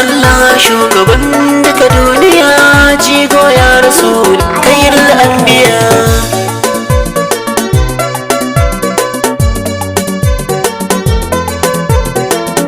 Allah shugaban duka duniya, jigo ya rasul khairul anbiya.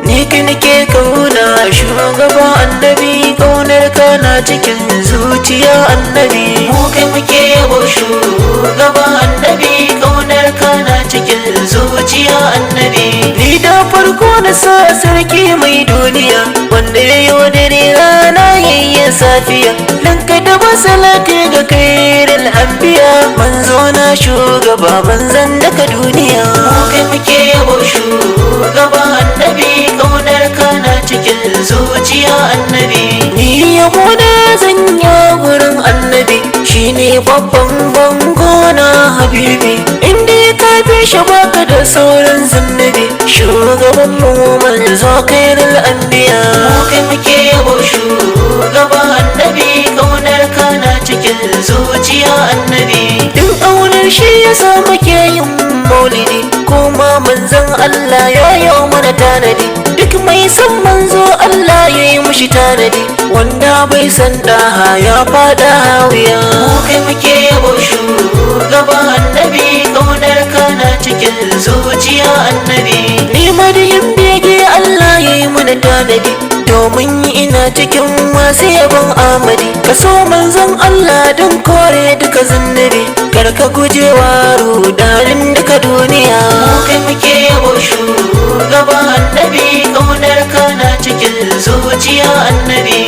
Ni ka nake kauna shugaba annabi, kaunar ka na cikin zuciya annabi. Mu kai muke yabo shugaba annabi, kaunar ka na cikin zuciya annabi. Ni da farko na sa sarki mai duniya, wanda ya yi wa dare rana yayyin safiya, dan ka da masalati ga khairul anbiya. Manzo na shugaba manzan daga duniya, mu kai muke yabo shugaba annabi, kaunar ka na cikin zuciya annabi. Ni yabo na zanya gurin annabi, shine babban bango na habibi. Inda ka fi shi baka da sauran zannabi, shugaban mu manzo khairul anbiya. Mu kai muke yabo shugaba annabi, kaunar ka na cikin zuciya annabi. Duk aunar shi yasa muke yin maulidi, kuma manzon Allah ya yi mana tanadi. Duk mai san manzo Allah ya yi mushi tanadi, wanda bai san daha ya fada hawiya. Mu kai muke yabo shugaba annabi, kaunar ka na cikin zuciya annabi. Ni madiyin bege Allah ya yi mana tanadi, domin ina cikin masu yabon amadi. Ka so manzon Allah don kore duka zannabi, kar ka guje wa rudanin duka duniya. Mu kai muke yabo shugaba annabi, kaunar ka na cikin zuciya annabi.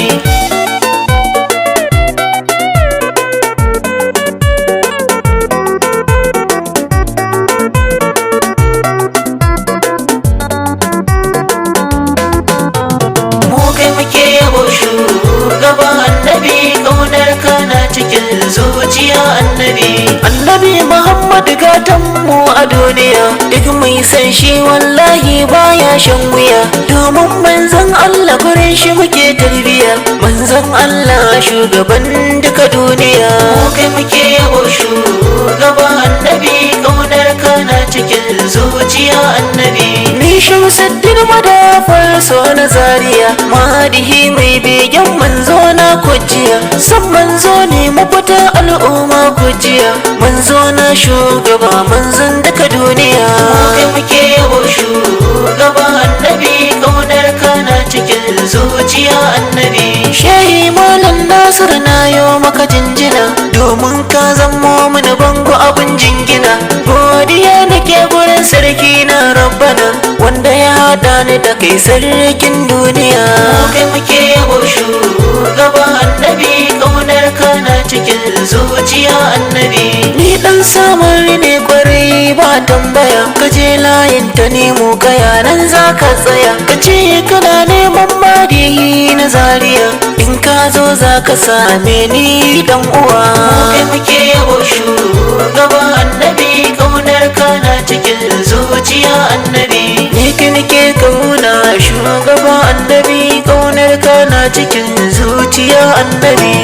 Shugaba annabi, kaunar ka na cikin zuciya annabi. Annabi Muhammad gatan mu a duniya, duk mai san shi wallahi baya shan wuya, domin manzon Allah gurin shi muke tarbiya. Manzon Allah shugaban duka duniya, mu kai muke yabo shugaba annabi, kaunar ka na cikin zuciya annabi. Ni Shamsuddin madafar so na Zaria, madihi mai begen manzo na kujiya. San manzo ne mafita al'umma kujiya, manzo na shugaba manzon duka duniya. Mu kai muke yabo shugaba annabi, kaunar ka na cikin zuciya annabi. Shehi Malam Nasir na yo maka jinjina, domin ka zamo mini bango abin jingina. Godiya nake gurin sarki na Rabbana, wanda ya haɗa ni da kai sarkin duniya. Mu kai muke yabo shugaba annabi, kaunar ka na cikin zuciya annabi. Ni dan samari ne kwarai ba tambaya, ka je layin ta nemo kaya nan za ka tsaya. Ka ce kana neman madihi na Zaria, in ka zo za ka same ni dan uwa. Mu kai muke yabo shugaba annabi, kaunar ka na cikin zuciya annabi. Ni ka nake kauna shugaba annabi, kaunar ka na cikin zuciya annabi.